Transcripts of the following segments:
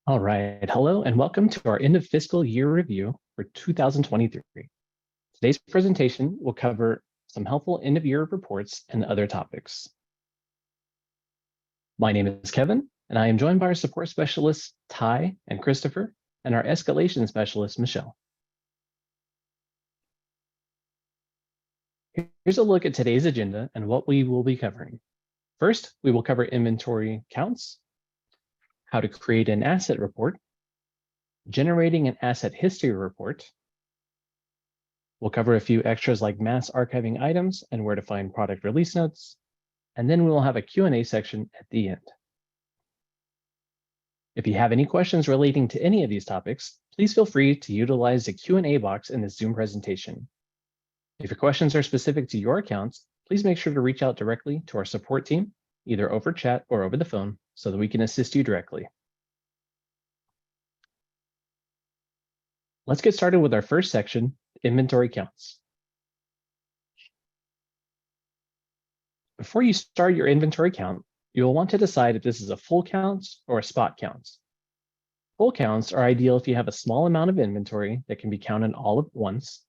All right, hello and welcome to our end of fiscal year review for 2023. Today's presentation will cover some helpful end of year reports and other topics. My name is Kevin, and I am joined by our support specialists, Ty and Christopher, and our escalation specialist, Michelle. Here's a look at today's agenda and what we will be covering. First, we will cover inventory counts, how to create an asset report, generating an asset history report. We'll cover a few extras like mass archiving items and where to find product release notes, and then we will have a Q&A section at the end. If you have any questions relating to any of these topics, please feel free to utilize the Q&A box in the Zoom presentation. If your questions are specific to your accounts, please make sure to reach out directly to our support team, either over chat or over the phone, so that we can assist you directly. Let's get started with our first section, inventory counts. Before you start your inventory count, you'll want to decide if this is a full count or a spot count. Full counts are ideal if you have a small amount of inventory that can be counted all at once,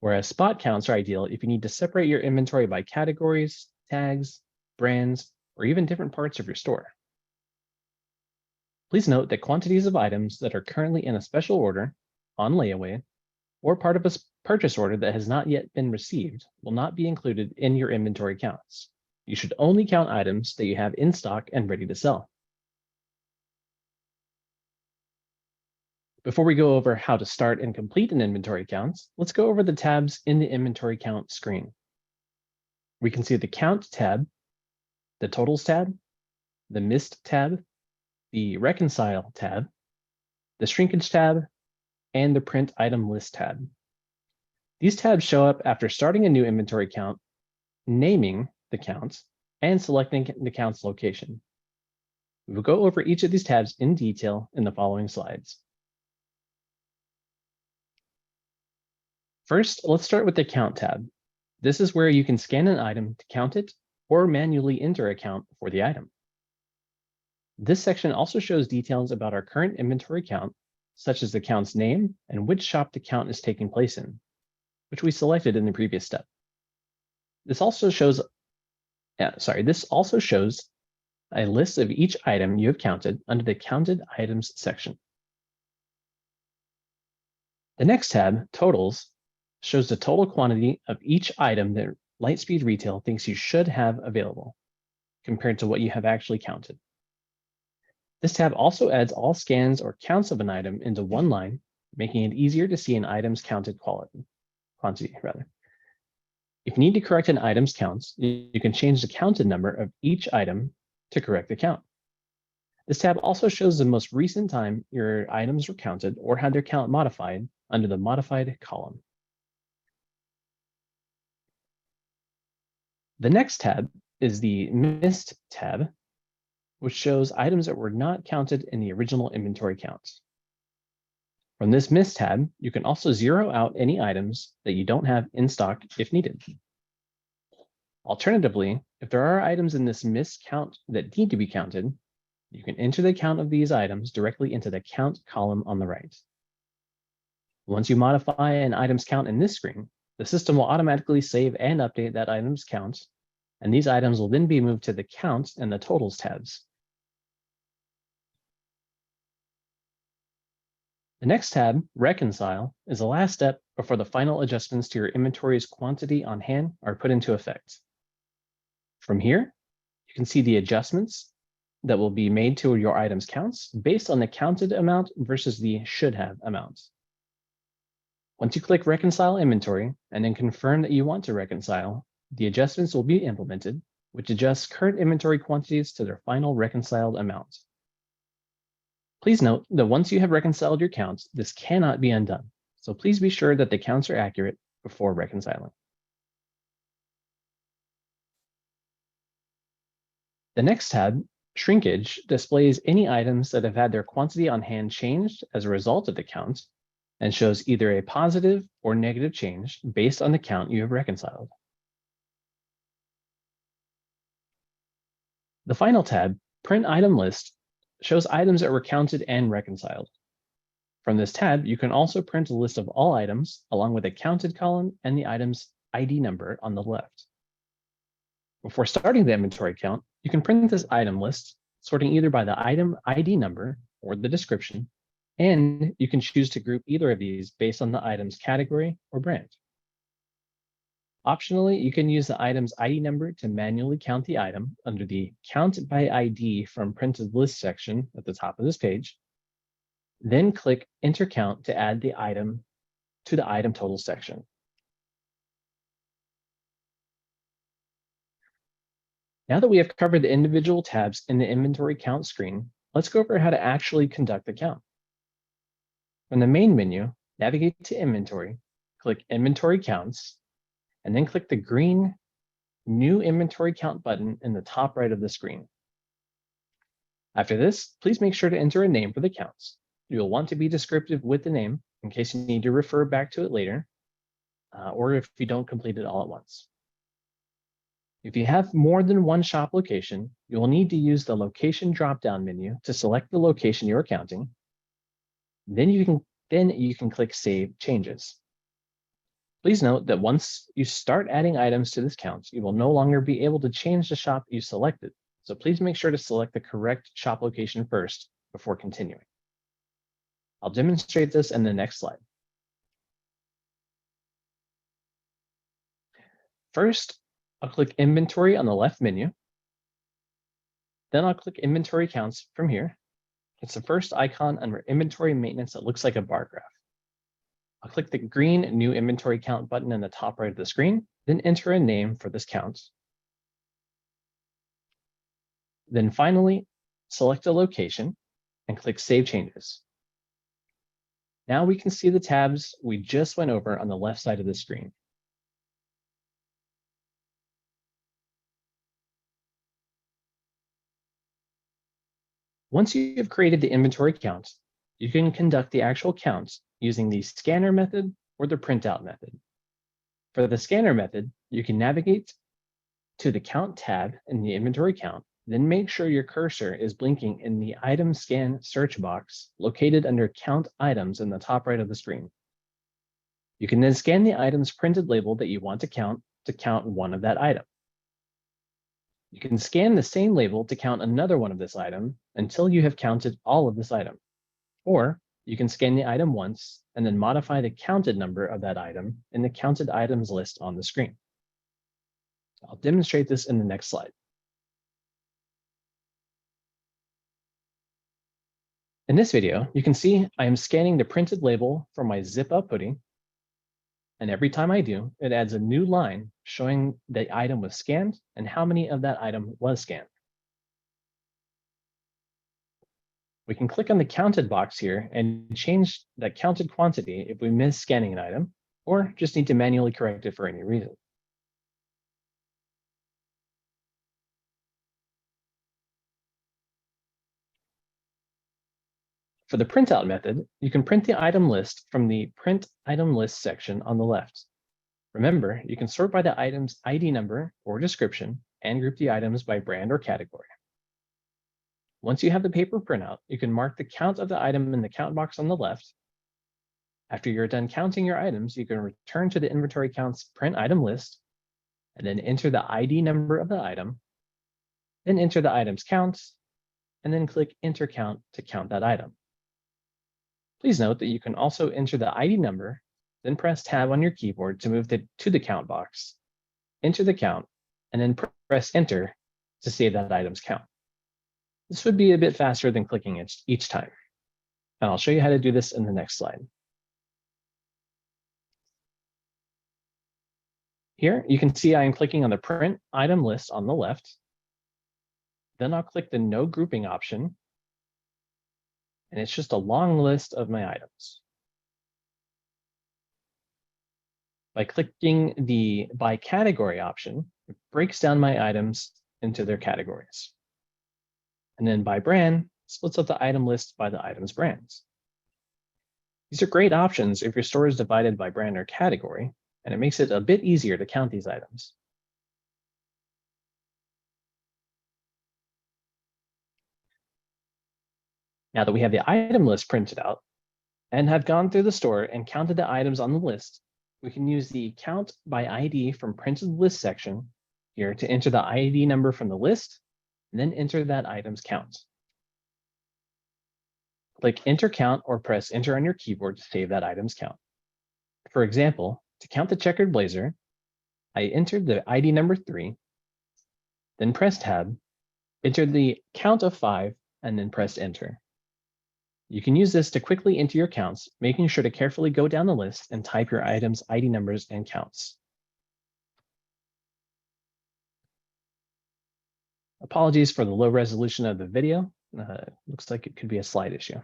whereas spot counts are ideal if you need to separate your inventory by categories, tags, brands, or even different parts of your store. Please note that quantities of items that are currently in a special order, on layaway, or part of a purchase order that has not yet been received will not be included in your inventory counts. You should only count items that you have in stock and ready to sell. Before we go over how to start and complete an inventory count, let's go over the tabs in the inventory count screen. We can see the Count tab, the Totals tab, the Missed tab, the Reconcile tab, the Shrinkage tab, and the Print Item List tab. These tabs show up after starting a new inventory count, naming the count, and selecting the count's location. We will go over each of these tabs in detail in the following slides. First, let's start with the Count tab. This is where you can scan an item to count it or manually enter a count for the item. This section also shows details about our current inventory count, such as the count's name and which shop the count is taking place in, which we selected in the previous step. This also shows a list of each item you have counted under the Counted Items section. The next tab, Totals, shows the total quantity of each item that Lightspeed Retail thinks you should have available, compared to what you have actually counted. This tab also adds all scans or counts of an item into one line, making it easier to see an item's counted quantity. If you need to correct an item's counts, you can change the counted number of each item to correct the count. This tab also shows the most recent time your items were counted or had their count modified under the Modified column. The next tab is the Missed tab, which shows items that were not counted in the original inventory count. From this Missed tab, you can also zero out any items that you don't have in stock if needed. Alternatively, if there are items in this Missed count that need to be counted, you can enter the count of these items directly into the Count column on the right. Once you modify an item's count in this screen, the system will automatically save and update that item's count, and these items will then be moved to the Count and the Totals tabs. The next tab, Reconcile, is the last step before the final adjustments to your inventory's quantity on hand are put into effect. From here, you can see the adjustments that will be made to your item's counts based on the counted amount versus the should have amount. Once you click Reconcile Inventory and then confirm that you want to reconcile, the adjustments will be implemented, which adjusts current inventory quantities to their final reconciled amount. Please note that once you have reconciled your counts, this cannot be undone, so please be sure that the counts are accurate before reconciling. The next tab, Shrinkage, displays any items that have had their quantity on hand changed as a result of the count and shows either a positive or negative change based on the count you have reconciled. The final tab, Print Item List, shows items that were counted and reconciled. From this tab, you can also print a list of all items along with a counted column and the item's ID number on the left. Before starting the inventory count, you can print this item list, sorting either by the item ID number or the description, and you can choose to group either of these based on the item's category or brand. Optionally, you can use the item's ID number to manually count the item under the Count by ID from Printed List section at the top of this page. Then click Enter Count to add the item to the item total section. Now that we have covered the individual tabs in the inventory count screen, let's go over how to actually conduct the count. From the main menu, navigate to Inventory, click Inventory Counts, and then click the green New Inventory Count button in the top right of the screen. After this, please make sure to enter a name for the counts. You will want to be descriptive with the name in case you need to refer back to it later, or if you don't complete it all at once. If you have more than one shop location, you will need to use the Location drop-down menu to select the location you are counting. Then you can click Save Changes. Please note that once you start adding items to this count, you will no longer be able to change the shop you selected. So please make sure to select the correct shop location first before continuing. I'll demonstrate this in the next slide. First, I'll click Inventory on the left menu. Then I'll click Inventory Counts from here. It's the first icon under Inventory Maintenance that looks like a bar graph. I'll click the green New Inventory Count button in the top right of the screen, then enter a name for this count. Then finally, select a location and click Save Changes. Now we can see the tabs we just went over on the left side of the screen. Once you have created the inventory count, you can conduct the actual count using the scanner method or the printout method. For the scanner method, you can navigate to the Count tab in the inventory count, then make sure your cursor is blinking in the Item Scan search box located under Count Items in the top right of the screen. You can then scan the item's printed label that you want to count one of that item. You can scan the same label to count another one of this item until you have counted all of this item. Or you can scan the item once and then modify the counted number of that item in the counted items list on the screen. I'll demonstrate this in the next slide. In this video, you can see I am scanning the printed label for my zip-up hoodie. And every time I do, it adds a new line showing the item was scanned and how many of that item was scanned. We can click on the counted box here and change that counted quantity if we miss scanning an item, or just need to manually correct it for any reason. For the printout method, you can print the item list from the Print Item List section on the left. Remember, you can sort by the item's ID number or description and group the items by brand or category. Once you have the paper printout, you can mark the count of the item in the count box on the left. After you're done counting your items, you can return to the inventory counts print item list and then enter the ID number of the item, then enter the item's count, and then click Enter Count to count that item. Please note that you can also enter the ID number, then press Tab on your keyboard to move to the count box, enter the count, and then press Enter to save that item's count. This would be a bit faster than clicking it each time. And I'll show you how to do this in the next slide. Here, you can see I am clicking on the Print Item List on the left. Then I'll click the No Grouping option. And it's just a long list of my items. By clicking the By Category option, it breaks down my items into their categories. And then by brand, splits up the item list by the item's brands. These are great options if your store is divided by brand or category, and it makes it a bit easier to count these items. Now that we have the item list printed out and have gone through the store and counted the items on the list, we can use the Count by ID from Printed List section here to enter the ID number from the list, and then enter that item's count. Click Enter Count or press Enter on your keyboard to save that item's count. For example, to count the checkered blazer, I entered the ID number 3, then pressed Tab, entered the count of 5, and then pressed Enter. You can use this to quickly enter your counts, making sure to carefully go down the list and type your items' ID numbers and counts. Apologies for the low resolution of the video. Looks like it could be a slide issue.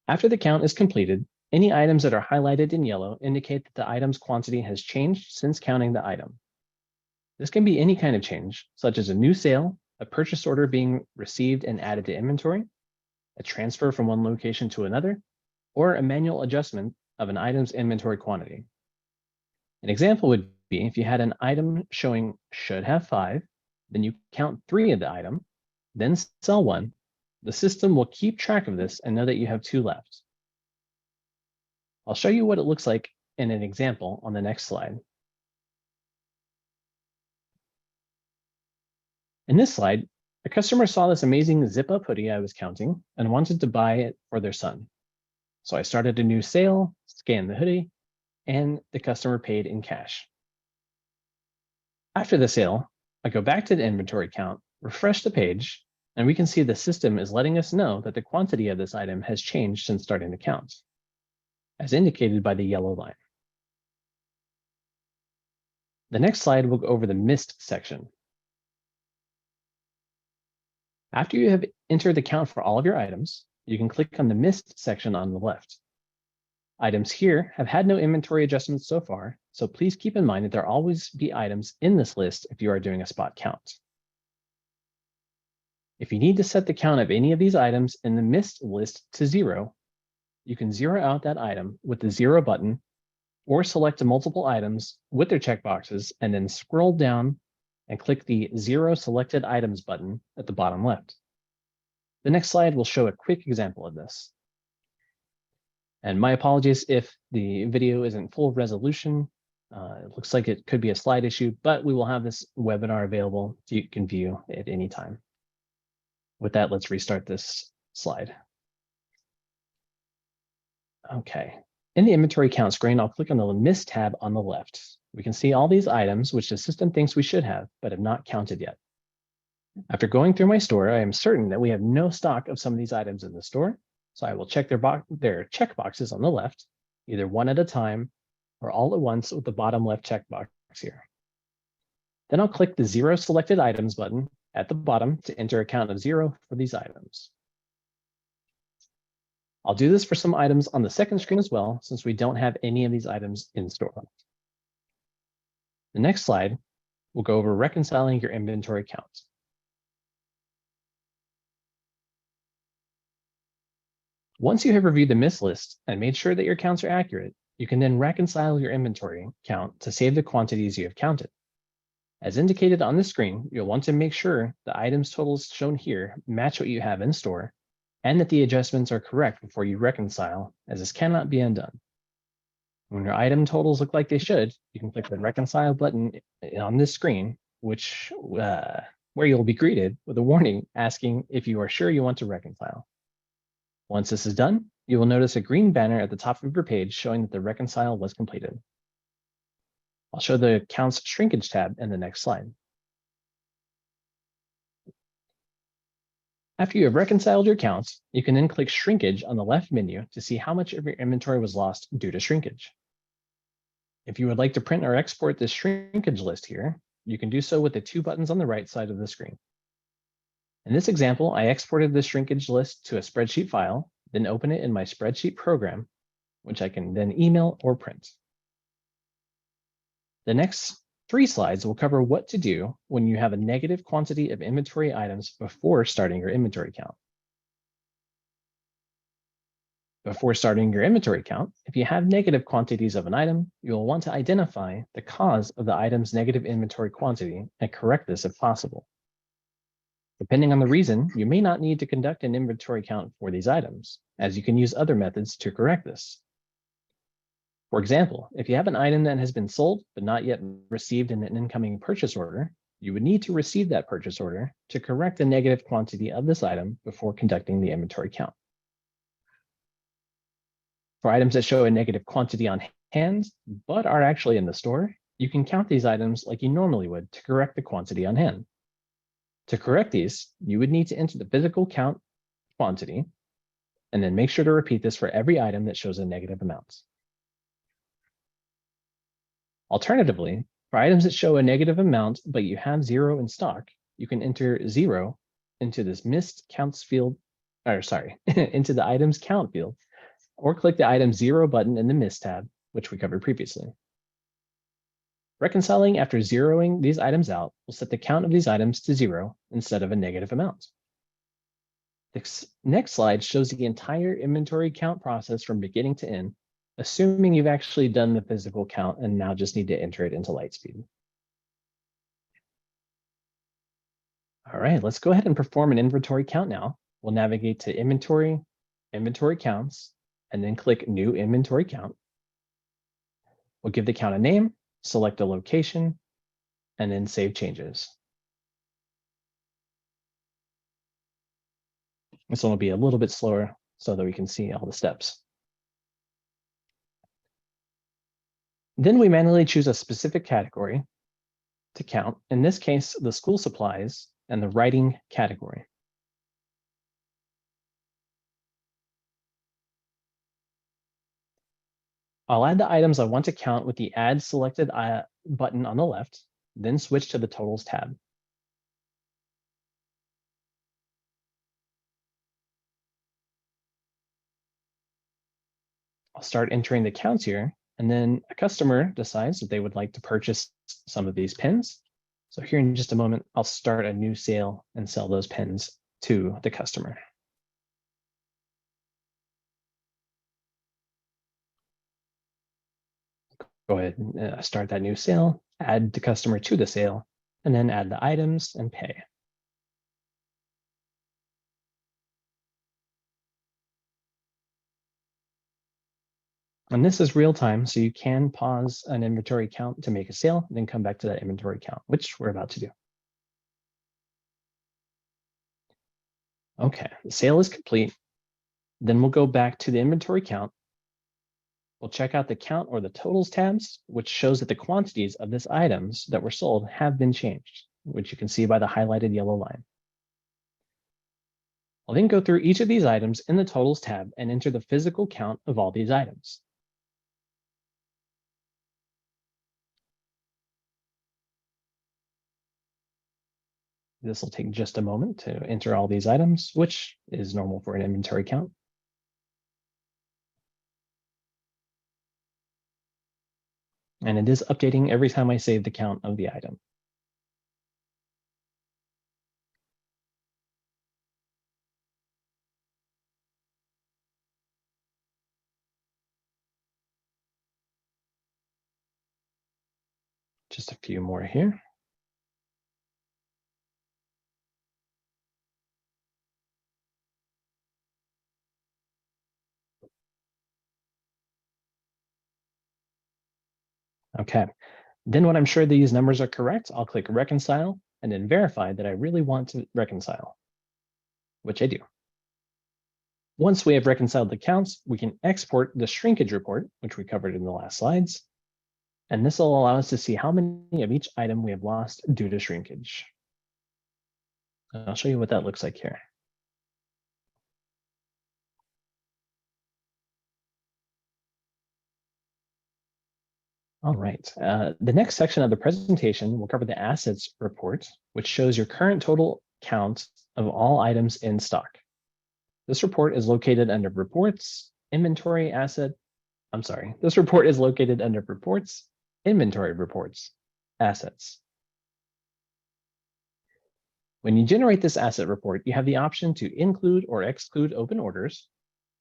After the count is completed, any items that are highlighted in yellow indicate that the item's quantity has changed since counting the item. This can be any kind of change, such as a new sale, a purchase order being received and added to inventory, a transfer from one location to another, or a manual adjustment of an item's inventory quantity. An example would be if you had an item showing should have 5, then you count 3 of the item, then sell 1. The system will keep track of this and know that you have 2 left. I'll show you what it looks like in an example on the next slide. In this slide, a customer saw this amazing zip-up hoodie I was counting and wanted to buy it for their son. So I started a new sale, scanned the hoodie, and the customer paid in cash. After the sale, I go back to the inventory count, refresh the page, and we can see the system is letting us know that the quantity of this item has changed since starting the count, as indicated by the yellow line. The next slide will go over the missed section. After you have entered the count for all of your items, you can click on the missed section on the left. Items here have had no inventory adjustments so far, so please keep in mind that there will always be items in this list if you are doing a spot count. If you need to set the count of any of these items in the missed list to 0, you can zero out that item with the 0 button, or select multiple items with their checkboxes and then scroll down and click the 0 selected items button at the bottom left. The next slide will show a quick example of this. And my apologies if the video isn't full resolution. It looks like it could be a slide issue, but we will have this webinar available so you can view at any time. With that, let's restart this slide. Okay, in the inventory count screen, I'll click on the Miss tab on the left. We can see all these items which the system thinks we should have, but have not counted yet. After going through my store, I am certain that we have no stock of some of these items in the store, so I will check their check boxes on the left, either one at a time or all at once with the bottom left checkbox here. Then I'll click the 0 selected items button at the bottom to enter a count of 0 for these items. I'll do this for some items on the second screen as well, since we don't have any of these items in store. The next slide will go over reconciling your inventory counts. Once you have reviewed the miss list and made sure that your counts are accurate, you can then reconcile your inventory count to save the quantities you have counted. As indicated on the screen, you'll want to make sure the items totals shown here match what you have in store and that the adjustments are correct before you reconcile, as this cannot be undone. When your item totals look like they should, you can click the Reconcile button on this screen, where you'll be greeted with a warning asking if you are sure you want to reconcile. Once this is done, you will notice a green banner at the top of your page showing that the reconcile was completed. I'll show the Counts Shrinkage tab in the next slide. After you have reconciled your counts, you can then click Shrinkage on the left menu to see how much of your inventory was lost due to shrinkage. If you would like to print or export this shrinkage list here, you can do so with the 2 buttons on the right side of the screen. In this example, I exported the shrinkage list to a spreadsheet file, then open it in my spreadsheet program, which I can then email or print. The next 3 slides will cover what to do when you have a negative quantity of inventory items before starting your inventory count. Before starting your inventory count, if you have negative quantities of an item, you will want to identify the cause of the item's negative inventory quantity and correct this if possible. Depending on the reason, you may not need to conduct an inventory count for these items, as you can use other methods to correct this. For example, if you have an item that has been sold but not yet received in an incoming purchase order, you would need to receive that purchase order to correct the negative quantity of this item before conducting the inventory count. For items that show a negative quantity on hand but are actually in the store, you can count these items like you normally would to correct the quantity on hand. To correct these, you would need to enter the physical count quantity and then make sure to repeat this for every item that shows a negative amount. Alternatively, for items that show a negative amount but you have 0 in stock, you can enter 0 into this missed counts field, into the items count field, or click the item 0 button in the Miss tab, which we covered previously. Reconciling after zeroing these items out will set the count of these items to 0 instead of a negative amount. This next slide shows the entire inventory count process from beginning to end, assuming you've actually done the physical count and now just need to enter it into Lightspeed. All right, let's go ahead and perform an inventory count now. We'll navigate to Inventory, Inventory Counts, and then click New Inventory Count. We'll give the count a name, select a location, and then save changes. This one will be a little bit slower so that we can see all the steps. Then we manually choose a specific category to count, in this case, the school supplies and the writing category. I'll add the items I want to count with the Add Selected button on the left, then switch to the Totals tab. I'll start entering the counts here, and then a customer decides that they would like to purchase some of these pens. So here in just a moment, I'll start a new sale and sell those pens to the customer. Go ahead and start that new sale, add the customer to the sale, and then add the items and pay. And this is real time, so you can pause an inventory count to make a sale, then come back to that inventory count, which we're about to do. Okay, the sale is complete. Then we'll go back to the inventory count. We'll check out the count or the totals tabs, which shows that the quantities of these items that were sold have been changed, which you can see by the highlighted yellow line. I'll then go through each of these items in the totals tab and enter the physical count of all these items. This will take just a moment to enter all these items, which is normal for an inventory count. And it is updating every time I save the count of the item. Just a few more here. Okay, then when I'm sure these numbers are correct, I'll click Reconcile and then verify that I really want to reconcile, which I do. Once we have reconciled the counts, we can export the shrinkage report, which we covered in the last slides. And this will allow us to see how many of each item we have lost due to shrinkage. I'll show you what that looks like here. All right, the next section of the presentation will cover the assets report, which shows your current total count of all items in stock. This report is located under Reports, Inventory Asset. This report is located under Reports, Inventory Reports, Assets. When you generate this asset report, you have the option to include or exclude open orders,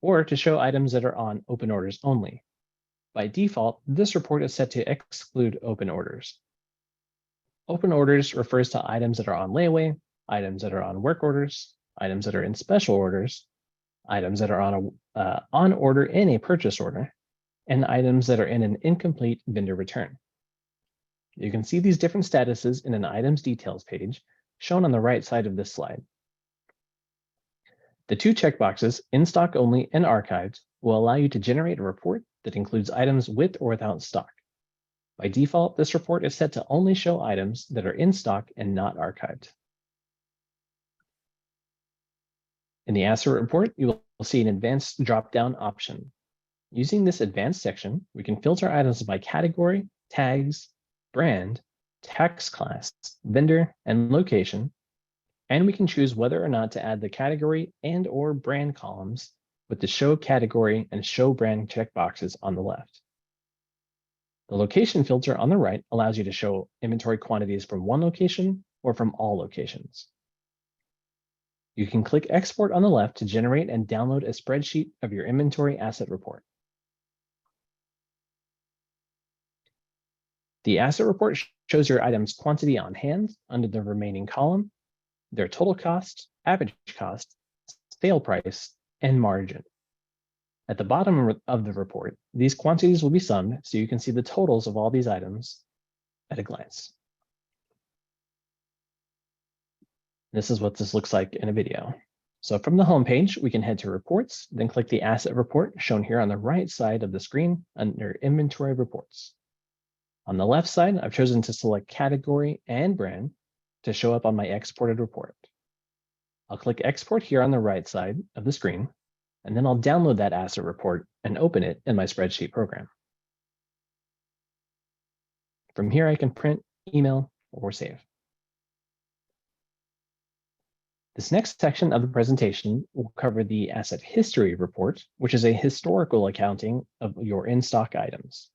or to show items that are on open orders only. By default, this report is set to exclude open orders. Open orders refers to items that are on layaway, items that are on work orders, items that are in special orders, items that are on order in a purchase order, and items that are in an incomplete vendor return. You can see these different statuses in an items details page shown on the right side of this slide. The two checkboxes, in stock only and archived, will allow you to generate a report that includes items with or without stock. By default, this report is set to only show items that are in stock and not archived. In the asset report, you will see an advanced drop-down option. Using this advanced section, we can filter items by category, tags, brand, tax class, vendor, and location, and we can choose whether or not to add the category and/or brand columns with the Show Category and Show Brand checkboxes on the left. The location filter on the right allows you to show inventory quantities from one location or from all locations. You can click Export on the left to generate and download a spreadsheet of your inventory asset report. The asset report shows your items quantity on hand under the remaining column, their total cost, average cost, sale price, and margin. At the bottom of the report, these quantities will be summed so you can see the totals of all these items at a glance. This is what this looks like in a video. So from the home page, we can head to Reports, then click the Asset Report shown here on the right side of the screen under Inventory Reports. On the left side, I've chosen to select Category and Brand to show up on my exported report. I'll click Export here on the right side of the screen, and then I'll download that asset report and open it in my spreadsheet program. From here, I can print, email, or save. This next section of the presentation will cover the Asset History Report, which is a historical accounting of your in-stock items.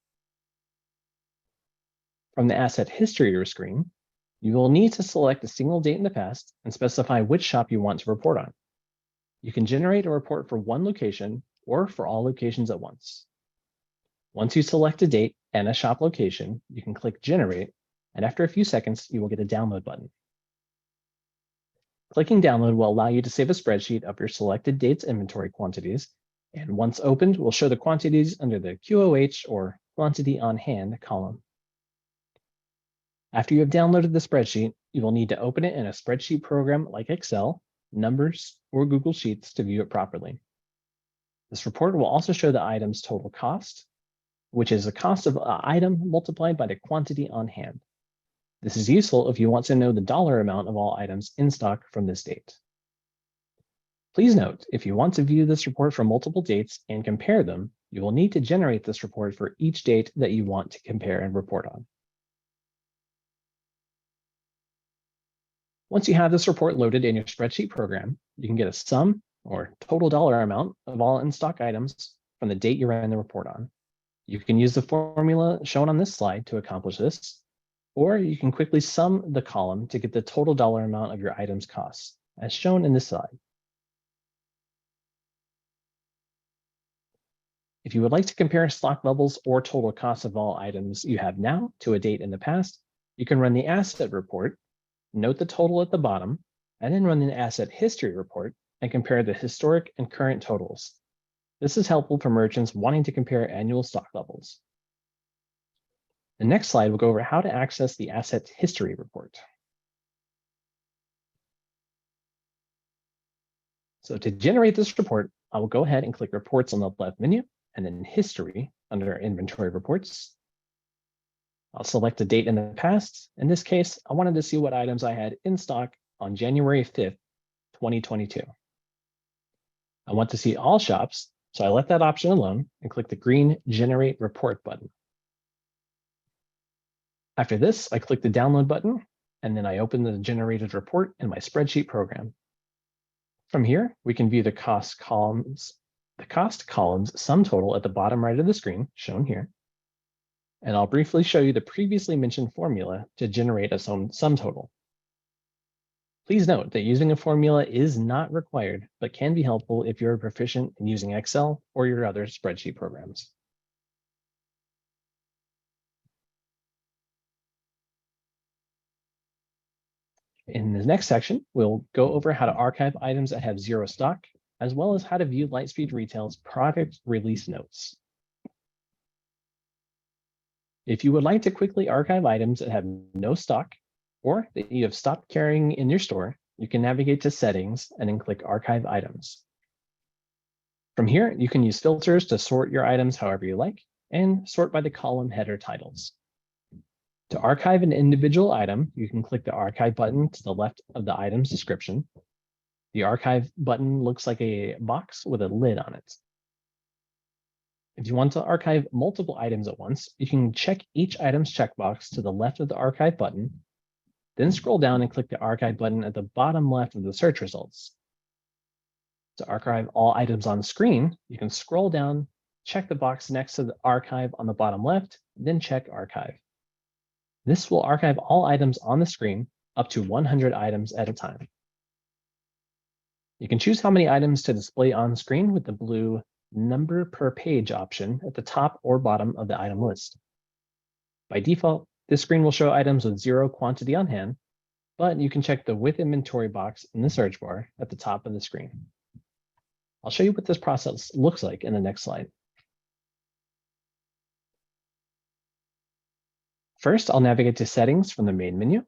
From the Asset History screen, you will need to select a single date in the past and specify which shop you want to report on. You can generate a report for one location or for all locations at once. Once you select a date and a shop location, you can click Generate, and after a few seconds, you will get a download button. Clicking Download will allow you to save a spreadsheet of your selected date's inventory quantities, and once opened, will show the quantities under the QOH or Quantity on Hand column. After you have downloaded the spreadsheet, you will need to open it in a spreadsheet program like Excel, Numbers, or Google Sheets to view it properly. This report will also show the item's total cost, which is the cost of an item multiplied by the quantity on hand. This is useful if you want to know the dollar amount of all items in stock from this date. Please note, if you want to view this report for multiple dates and compare them, you will need to generate this report for each date that you want to compare and report on. Once you have this report loaded in your spreadsheet program, you can get a sum or total dollar amount of all in-stock items from the date you ran the report on. You can use the formula shown on this slide to accomplish this, or you can quickly sum the column to get the total dollar amount of your item's costs, as shown in this slide. If you would like to compare stock levels or total costs of all items you have now to a date in the past, you can run the asset report, note the total at the bottom, and then run the asset history report and compare the historic and current totals. This is helpful for merchants wanting to compare annual stock levels. The next slide will go over how to access the asset history report. So to generate this report, I will go ahead and click Reports on the left menu and then History under Inventory Reports. I'll select a date in the past. In this case, I wanted to see what items I had in stock on January 5th, 2022. I want to see all shops, so I left that option alone and click the green Generate Report button. After this, I click the Download button, and then I open the generated report in my spreadsheet program. From here, we can view the cost columns sum total at the bottom right of the screen, shown here. And I'll briefly show you the previously mentioned formula to generate a sum total. Please note that using a formula is not required, but can be helpful if you're proficient in using Excel or your other spreadsheet programs. In the next section, we'll go over how to archive items that have zero stock, as well as how to view Lightspeed Retail's product release notes. If you would like to quickly archive items that have no stock or that you have stopped carrying in your store, you can navigate to Settings and then click Archive Items. From here, you can use filters to sort your items however you like and sort by the column header titles. To archive an individual item, you can click the Archive button to the left of the item's description. The Archive button looks like a box with a lid on it. If you want to archive multiple items at once, you can check each item's checkbox to the left of the Archive button, then scroll down and click the Archive button at the bottom left of the search results. To archive all items on screen, you can scroll down, check the box next to the Archive on the bottom left, then check Archive. This will archive all items on the screen, up to 100 items at a time. You can choose how many items to display on screen with the blue number per page option at the top or bottom of the item list. By default, this screen will show items with zero quantity on hand, but you can check the with inventory box in the search bar at the top of the screen. I'll show you what this process looks like in the next slide. First, I'll navigate to Settings from the main menu.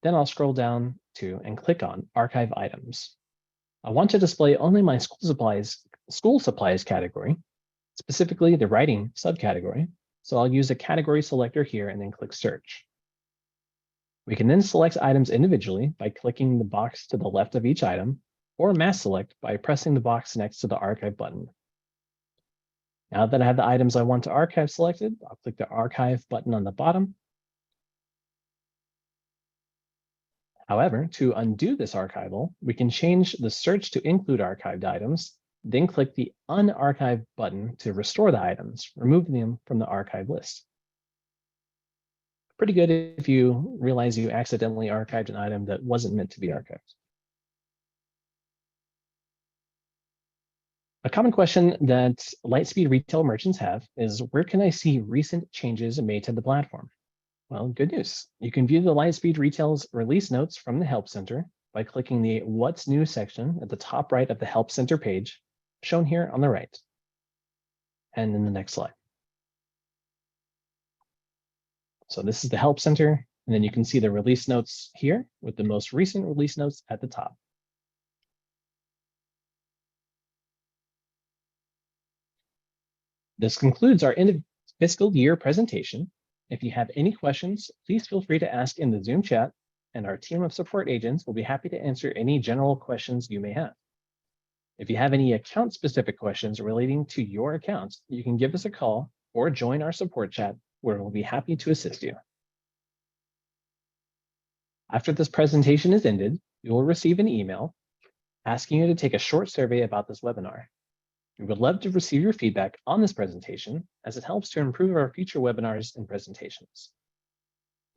Then I'll scroll down to and click on Archive Items. I want to display only my school supplies category, specifically the writing subcategory. So I'll use a category selector here and then click Search. We can then select items individually by clicking the box to the left of each item, or mass select by pressing the box next to the Archive button. Now that I have the items I want to archive selected, I'll click the Archive button on the bottom. However, to undo this archival, we can change the search to include archived items, then click the Unarchive button to restore the items, removing them from the archive list. Pretty good if you realize you accidentally archived an item that wasn't meant to be archived. A common question that Lightspeed retail merchants have is, where can I see recent changes made to the platform? Well, good news. You can view the Lightspeed Retail's release notes from the Help Center by clicking the What's New section at the top right of the Help Center page, shown here on the right, and in the next slide. So this is the Help Center, and then you can see the release notes here with the most recent release notes at the top. This concludes our end of fiscal year presentation. If you have any questions, please feel free to ask in the Zoom chat, and our team of support agents will be happy to answer any general questions you may have. If you have any account-specific questions relating to your account, you can give us a call or join our support chat, where we'll be happy to assist you. After this presentation is ended, you will receive an email asking you to take a short survey about this webinar. We would love to receive your feedback on this presentation, as it helps to improve our future webinars and presentations.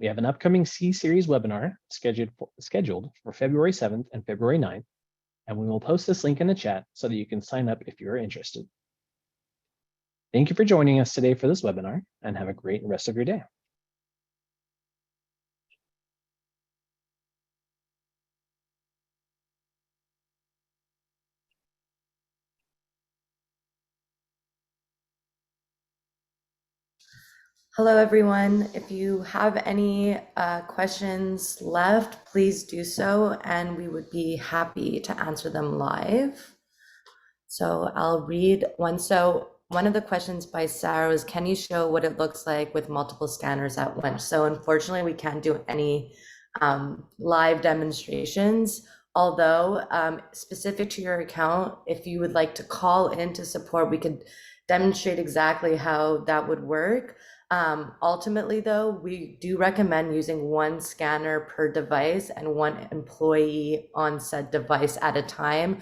We have an upcoming C-Series webinar scheduled for February 7th and February 9th, and we will post this link in the chat so that you can sign up if you're interested. Thank you for joining us today for this webinar, and have a great rest of your day. Hello, everyone. If you have any questions left, please do so, and we would be happy to answer them live. So I'll read one. So one of the questions by Sarah was, can you show what it looks like with multiple scanners at once? So unfortunately, we can't do any live demonstrations. Although specific to your account, if you would like to call in to support, we could demonstrate exactly how that would work. Ultimately, though, we do recommend using one scanner per device and one employee on said device at a time,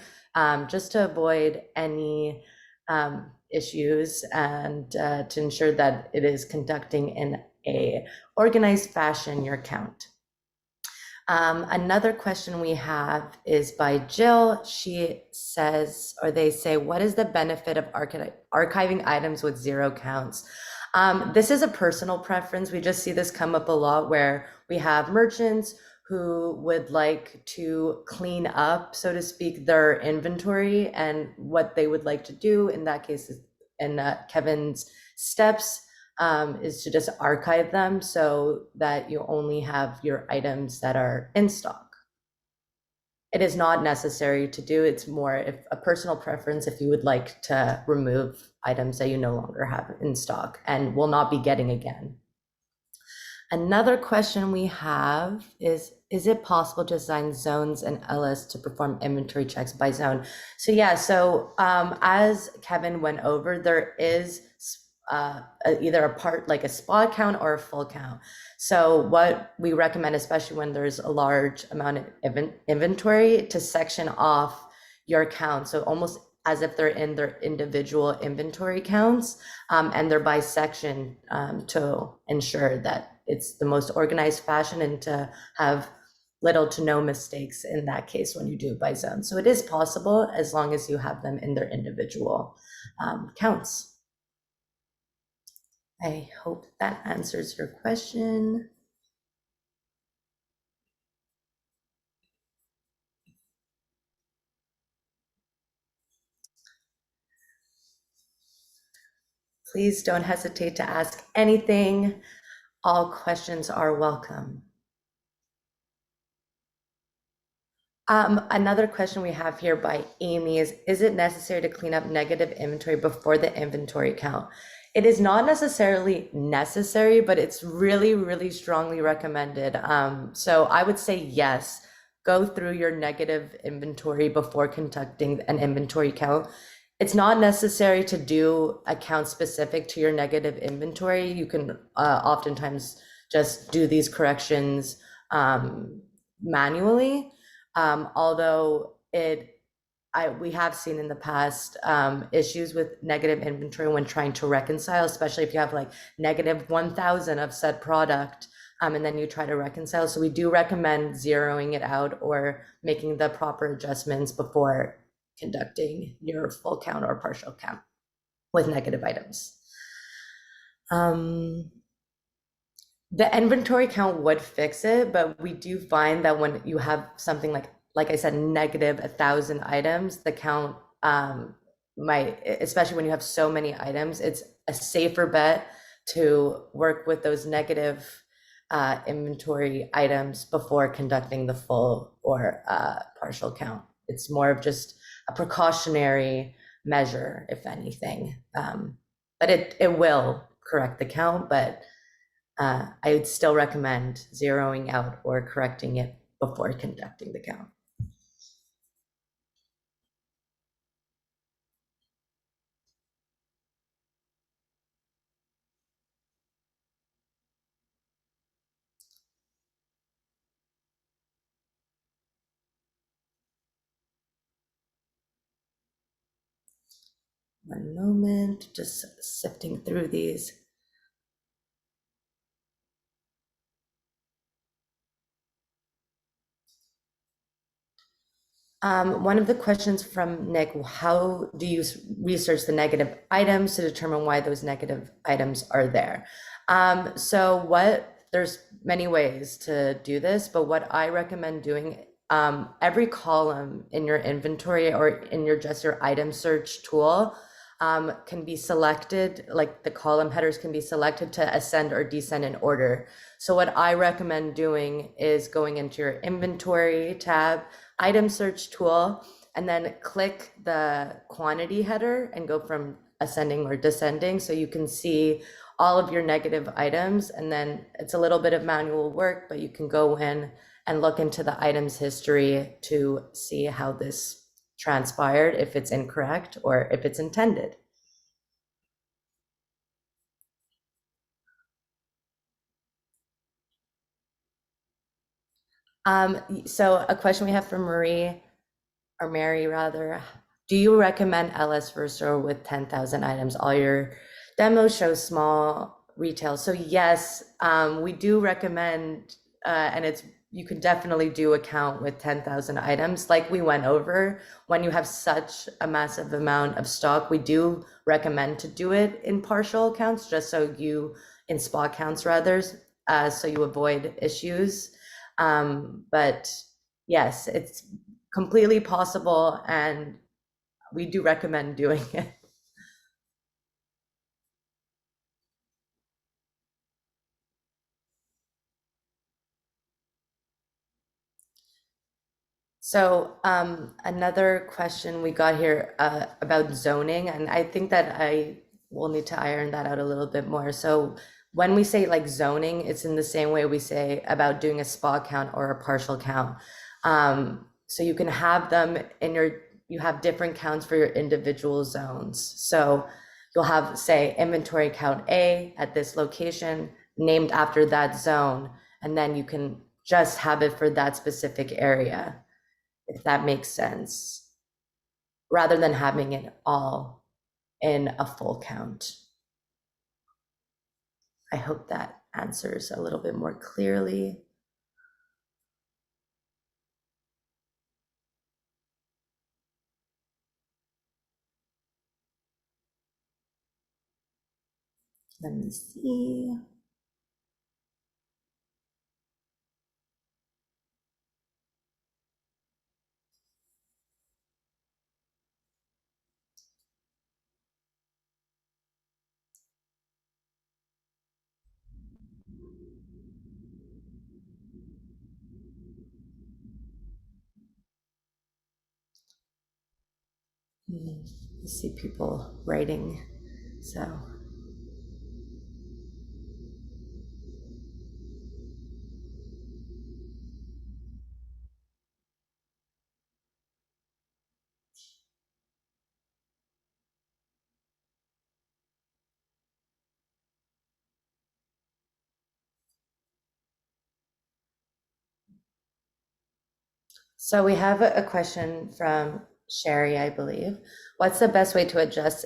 just to avoid any issues and to ensure that it is conducting in a organized fashion your account. Another question we have is by Jill. She says, or they say, what is the benefit of archiving items with zero counts? This is a personal preference. We just see this come up a lot where we have merchants who would like to clean up, so to speak, their inventory, and what they would like to do in that case is, in Kevin's steps, is to just archive them so that you only have your items that are in stock. It is not necessary to do. It's more if a personal preference if you would like to remove items that you no longer have in stock and will not be getting again. Another question we have is it possible to assign zones and LS to perform inventory checks by zone? So yeah, as Kevin went over, there is either a part like a spot count or a full count. So what we recommend, especially when there's a large amount of inventory, to section off your count. So almost as if they're in their individual inventory counts, and they're by section, to ensure that it's the most organized fashion and to have little to no mistakes in that case when you do by zone. So it is possible as long as you have them in their individual counts. I hope that answers your question. Please don't hesitate to ask anything. All questions are welcome. Another question we have here by Amy is it necessary to clean up negative inventory before the inventory count? It is not necessarily necessary, but it's really, really strongly recommended. So I would say yes, go through your negative inventory before conducting an inventory count. It's not necessary to do a count specific to your negative inventory. You can oftentimes just do these corrections manually. Although we have seen in the past issues with negative inventory when trying to reconcile, especially if you have like negative 1,000 of said product, and then you try to reconcile. So we do recommend zeroing it out or making the proper adjustments before conducting your full count or partial count with negative items. The inventory count would fix it, but we do find that when you have something like I said, negative 1,000 items, the count might, especially when you have so many items, it's a safer bet to work with those negative inventory items before conducting the full or partial count. It's more of just a precautionary measure, if anything. But it will correct the count, but I would still recommend zeroing out or correcting it before conducting the count. One moment, just sifting through these. One of the questions from Nick, how do you research the negative items to determine why those negative items are there? There's many ways to do this, but what I recommend doing, every column in your inventory or in your item search tool can be selected, like the column headers can be selected to ascend or descend in order. So what I recommend doing is going into your inventory tab, item search tool, and then click the quantity header and go from ascending or descending so you can see all of your negative items. And then it's a little bit of manual work, but you can go in and look into the items history to see how this transpired, if it's incorrect or if it's intended. So a question we have from Mary rather, do you recommend LS for a store with 10,000 items? All your demos show small retail. So yes, we do recommend, and you can definitely do a count with 10,000 items. Like we went over, when you have such a massive amount of stock, we do recommend to do it in partial counts, just so in spot counts rather, so you avoid issues. But yes, it's completely possible, and we do recommend doing it. So another question we got here about zoning, and I think that I will need to iron that out a little bit more. So when we say like zoning, it's in the same way we say about doing a spot count or a partial count. So you can have them in your, you have different counts for your individual zones. So you'll have, say, inventory count A at this location named after that zone, and then you can just have it for that specific area, if that makes sense, rather than having it all in a full count. I hope that answers a little bit more clearly. Let me see. I see people writing, so. So we have a question from Sherry, I believe. What's the best way to adjust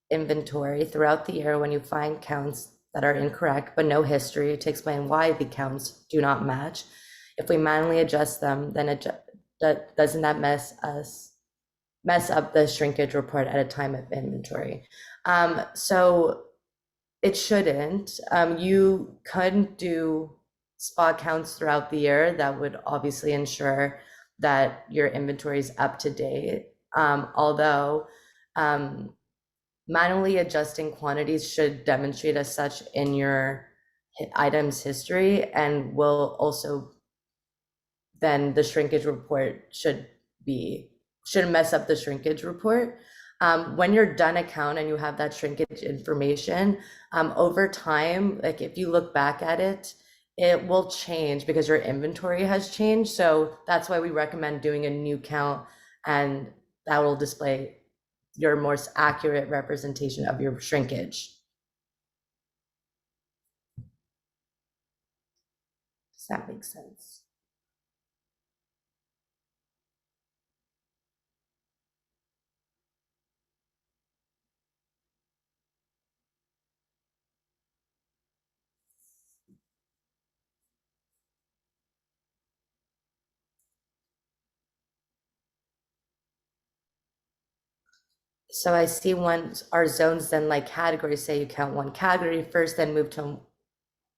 inventory throughout the year when you find counts that are incorrect but no history to explain why the counts do not match? If we manually adjust them, then doesn't that mess up the shrinkage report at a time of inventory? So it shouldn't. You could do spot counts throughout the year. That would obviously ensure that your inventory is up to date. Although manually adjusting quantities should demonstrate as such in your item's history, and will also, then the shrinkage report shouldn't mess up the shrinkage report. When you're done a count and you have that shrinkage information, over time, like if you look back at it, it will change because your inventory has changed. So that's why we recommend doing a new count, and that will display your most accurate representation of your shrinkage. Does that make sense? So I see once our zones then like categories, say you count one category first, then move to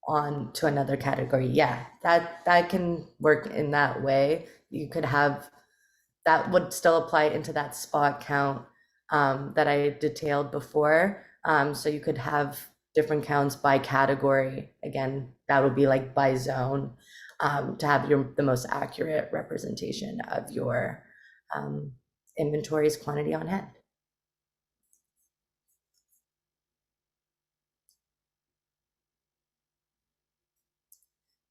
on to another category. Yeah, that can work in that way. You could have, that would still apply into that spot count that I detailed before. So you could have different counts by category. Again, that would be like by zone, to have the most accurate representation of your inventory's quantity on hand.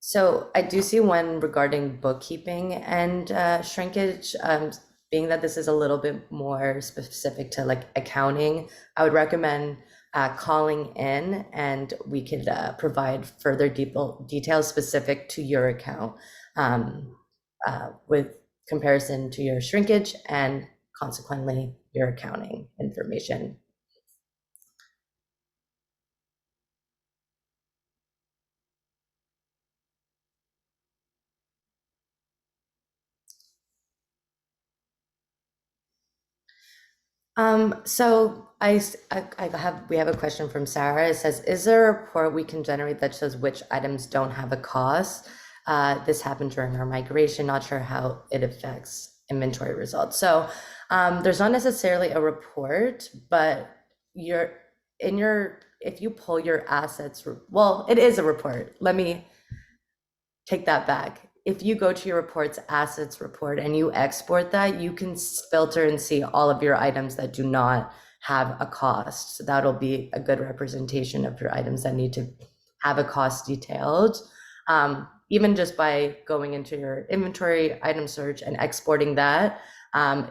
So I do see one regarding bookkeeping and shrinkage. Being that this is a little bit more specific to like accounting, I would recommend calling in, and we could provide further details specific to your account, with comparison to your shrinkage and consequently your accounting information. So we have a question from Sarah. It says, is there a report we can generate that shows which items don't have a cost? this happened during our migration, not sure how it affects inventory results. So there's not necessarily a report, but you're in your, if you pull your assets, well, it is a report. Let me take that back. If you go to your reports assets report and you export that, you can filter and see all of your items that do not have a cost. So that'll be a good representation of your items that need to have a cost detailed. Even just by going into your inventory item search and exporting that,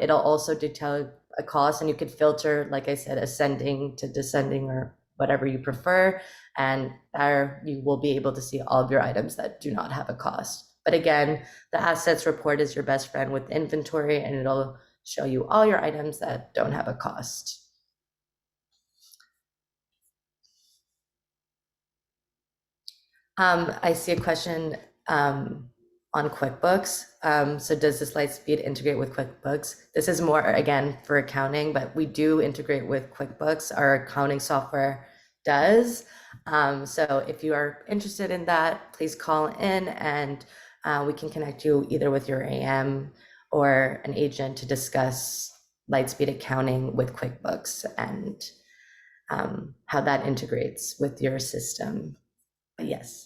it'll also detail a cost, and you could filter, like I said, ascending to descending or whatever you prefer. And there you will be able to see all of your items that do not have a cost. But again, the assets report is your best friend with inventory, and it'll show you all your items that don't have a cost. I see a question on QuickBooks. So does this Lightspeed integrate with QuickBooks? This is more, again, for accounting, but we do integrate with QuickBooks. Our accounting software does. So if you are interested in that, please call in and we can connect you either with your AM or an agent to discuss Lightspeed accounting with QuickBooks and how that integrates with your system. But yes.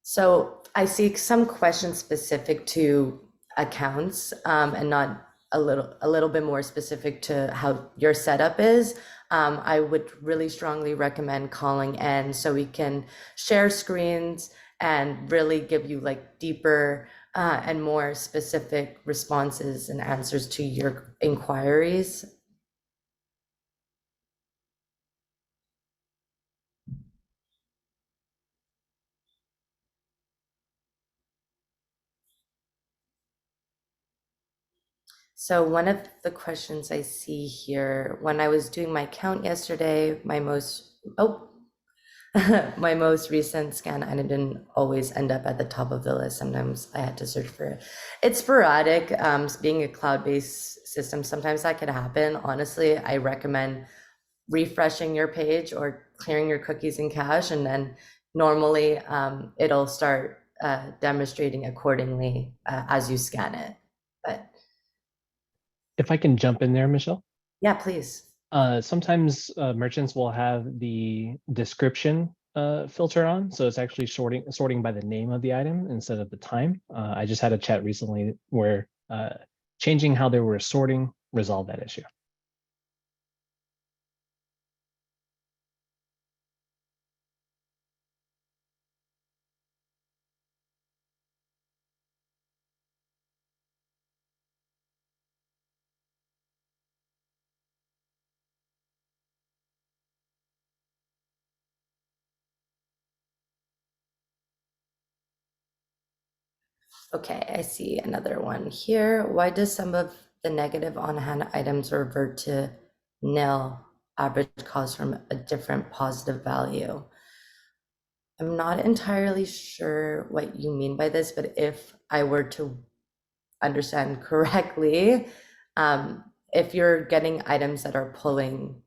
So I see some questions specific to accounts and not a little bit more specific to how your setup is. I would really strongly recommend calling in so we can share screens and really give you like deeper and more specific responses and answers to your inquiries. So one of the questions I see here, when I was doing my count yesterday, my most recent scan item didn't always end up at the top of the list. Sometimes I had to search for it. It's sporadic. Being a cloud-based system, sometimes that could happen. Honestly, I recommend refreshing your page or clearing your cookies and cache, and then normally it'll start demonstrating accordingly as you scan it. But If I can jump in there, Michelle. yeah, please. Sometimes merchants will have the description filter on, so it's actually sorting by the name of the item instead of the time. I just had a chat recently where changing how they were sorting resolved that issue. Okay, I see another one here. Why does some of the negative on-hand items revert to nil average cost from a different positive value? I'm not entirely sure what you mean by this, but if I were to understand correctly, if you're getting items that are pulling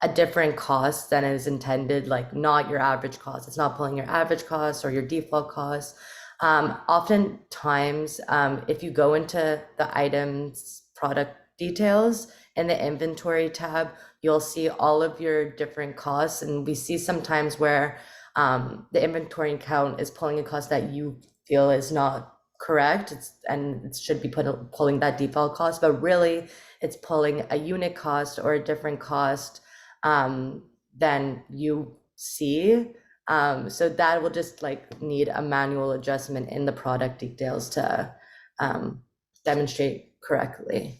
a different cost than is intended, like not your average cost. It's not pulling your average cost or your default cost. Oftentimes, if you go into the items product details in the inventory tab, you'll see all of your different costs. And we see sometimes where the inventory account is pulling a cost that you feel is not correct. And it should be pulling that default cost, but really it's pulling a unit cost or a different cost than you see. So that will just like need a manual adjustment in the product details to demonstrate correctly.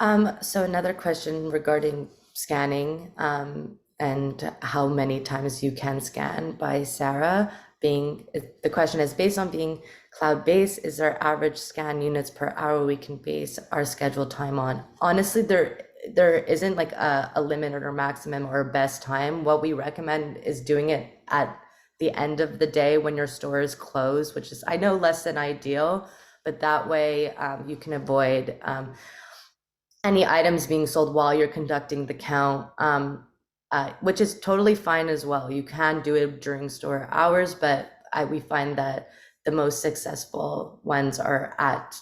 So another question regarding scanning, and how many times you can scan by Sarah. The question is based on being cloud-based, is there average scan units per hour we can base our scheduled time on? Honestly, there isn't like a limit or maximum or best time. What we recommend is doing it at the end of the day when your store is closed, which is, I know, less than ideal, but that way you can avoid any items being sold while you're conducting the count, which is totally fine as well. You can do it during store hours, but we find that the most successful ones are at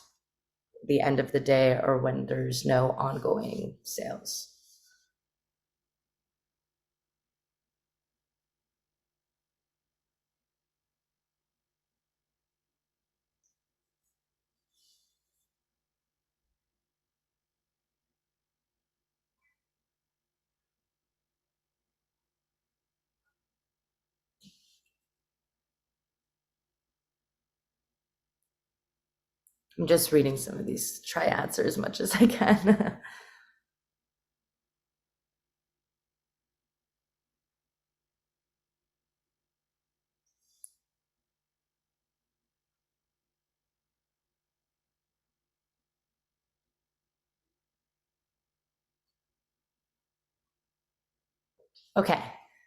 the end of the day or when there's no ongoing sales. I'm just reading some of these, try answer as much as I can. Okay,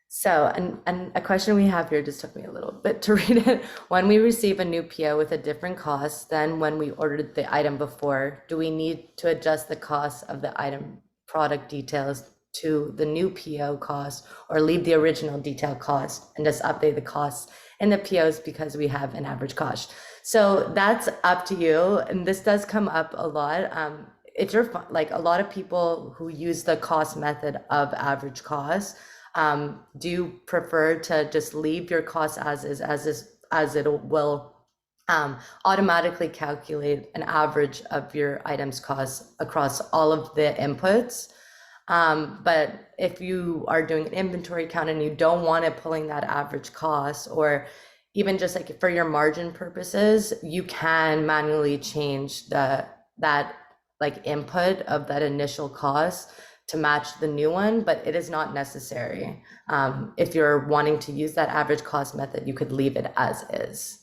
so and a question we have here just took me a little bit to read it. When we receive a new PO with a different cost than when we ordered the item before, do we need to adjust the cost of the item product details to the new PO cost or leave the original detail cost and just update the costs in the POs because we have an average cost? So that's up to you. And this does come up a lot. If you're like a lot of people who use the cost method of average cost, do you prefer to just leave your costs as it will automatically calculate an average of your items cost across all of the inputs? But if you are doing an inventory count and you don't want it pulling that average cost, or even just like for your margin purposes, you can manually change that like input of that initial cost to match the new one, but it is not necessary. If you're wanting to use that average cost method, you could leave it as is.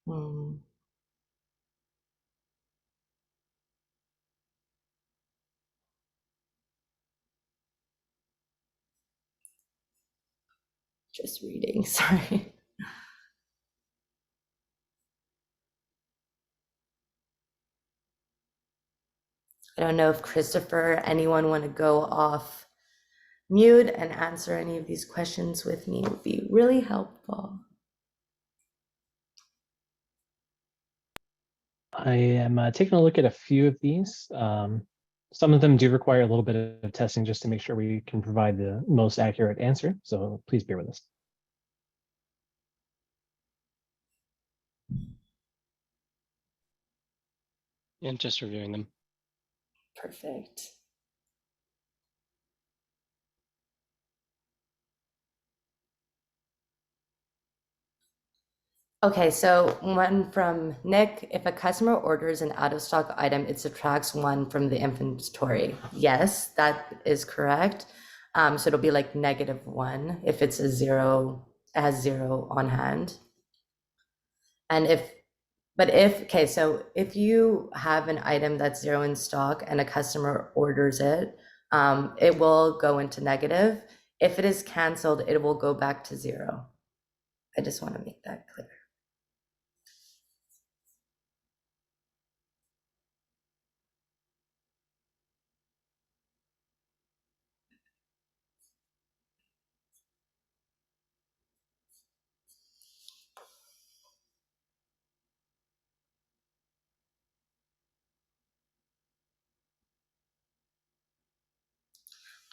Hmm, just reading, sorry. I don't know if Christopher, anyone want to go off mute and answer any of these questions with me. It would be really helpful. I am taking a look at a few of these. Some of them do require a little bit of testing just to make sure we can provide the most accurate answer. So please bear with us. And just reviewing them. Perfect. Okay, so one from Nick, if a customer orders an out of stock item, it subtracts one from the inventory. Yes, that is correct. So it'll be like -1 if it's a zero, it has zero on hand. And okay, so if you have an item that's zero in stock and a customer orders it, it will go into negative. If it is canceled, it will go back to zero. I just want to make that clear.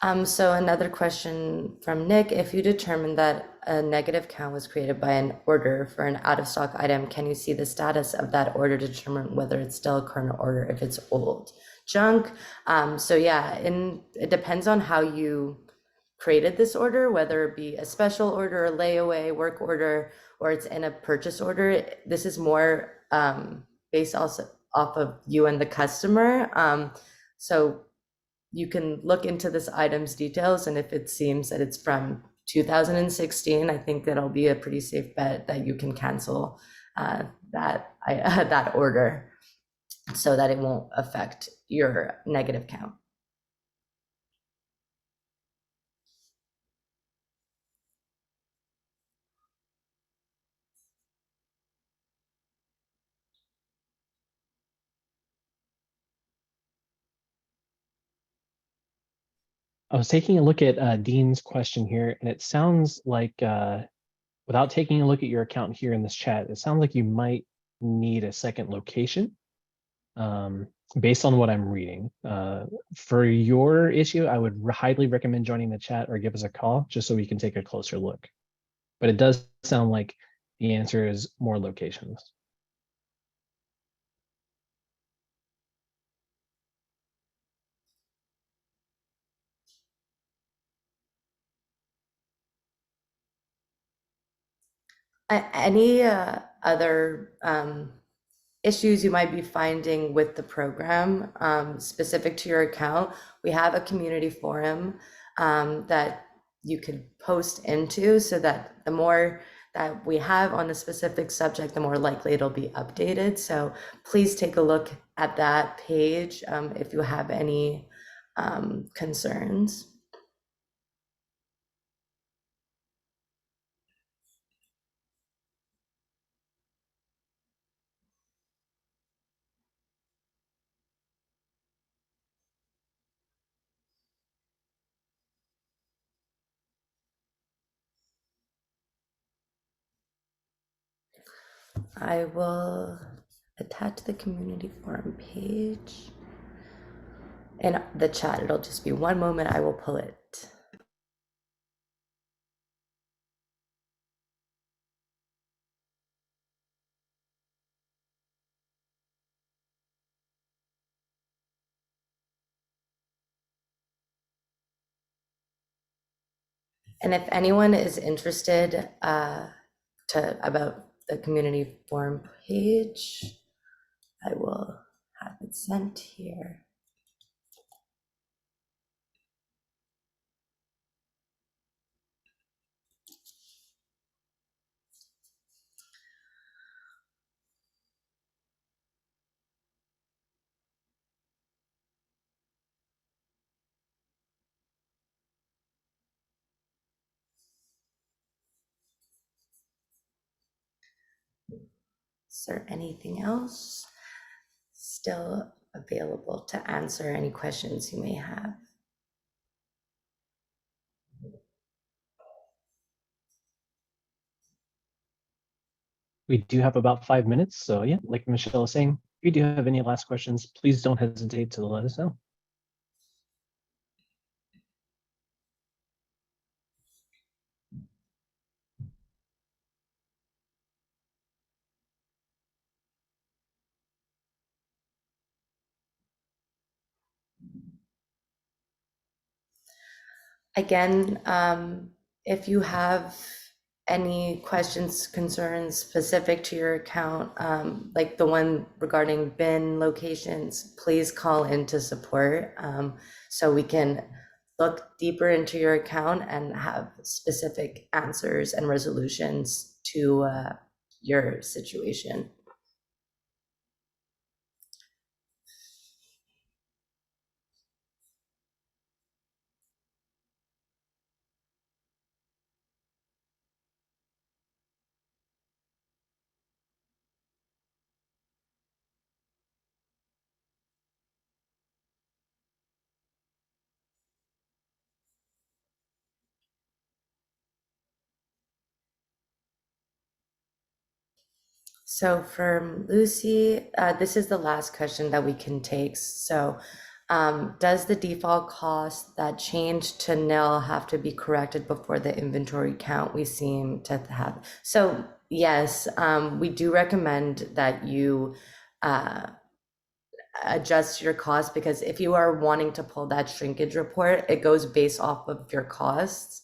So another question from Nick, if you determine that a negative count was created by an order for an out of stock item, can you see the status of that order to determine whether it's still a current order if it's old junk? So yeah, it depends on how you created this order, whether it be a special order, a layaway, work order, or it's in a purchase order. This is more based also off of you and the customer. So you can look into this item's details, and if it seems that it's from 2016, I think that'll be a pretty safe bet that you can cancel that order so that it won't affect your negative count. I was taking a look at Dean's question here, and it sounds like, without taking a look at your account here in this chat, it sounds like you might need a second location, based on what I'm reading. For your issue, I would highly recommend joining the chat or give us a call just so we can take a closer look. But it does sound like the answer is more locations. Any other issues you might be finding with the program specific to your account, we have a community forum that you could post into so that the more that we have on a specific subject, the more likely it'll be updated. So please take a look at that page if you have any concerns. I will attach the community forum page in the chat. It'll just be one moment. I will pull it. And if anyone is interested about the community forum page, I will have it sent here. Is there anything else still available to answer any questions you may have? We do have about 5 minutes. So yeah, like Michelle was saying, if you do have any last questions, please don't hesitate to let us know. Again, if you have any questions, concerns specific to your account, like the one regarding bin locations, please call into support so we can look deeper into your account and have specific answers and resolutions to your situation. So from Lucy, this is the last question that we can take. So Does the default cost that changed to nil have to be corrected before the inventory count we seem to have? So yes, we do recommend that you uh, adjust your cost, because if you are wanting to pull that shrinkage report, it goes based off of your costs.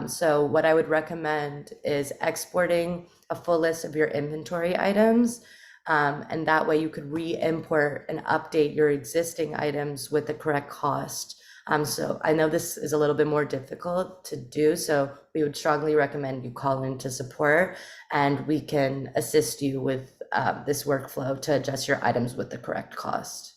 So what I would recommend is exporting a full list of your inventory items. And that way you could re-import and update your existing items with the correct cost. So I know this is a little bit more difficult to do, so we would strongly recommend you call into support and we can assist you with this workflow to adjust your items with the correct cost.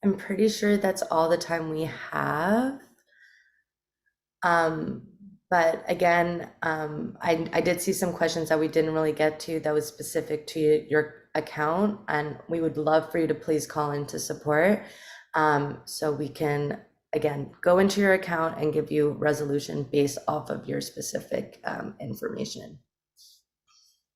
I'm pretty sure that's all the time we have. Um, but again, I did see some questions that we didn't really get to that was specific to your account, and we would love for you to please call into support. So we can, again, go into your account and give you resolution based off of your specific information.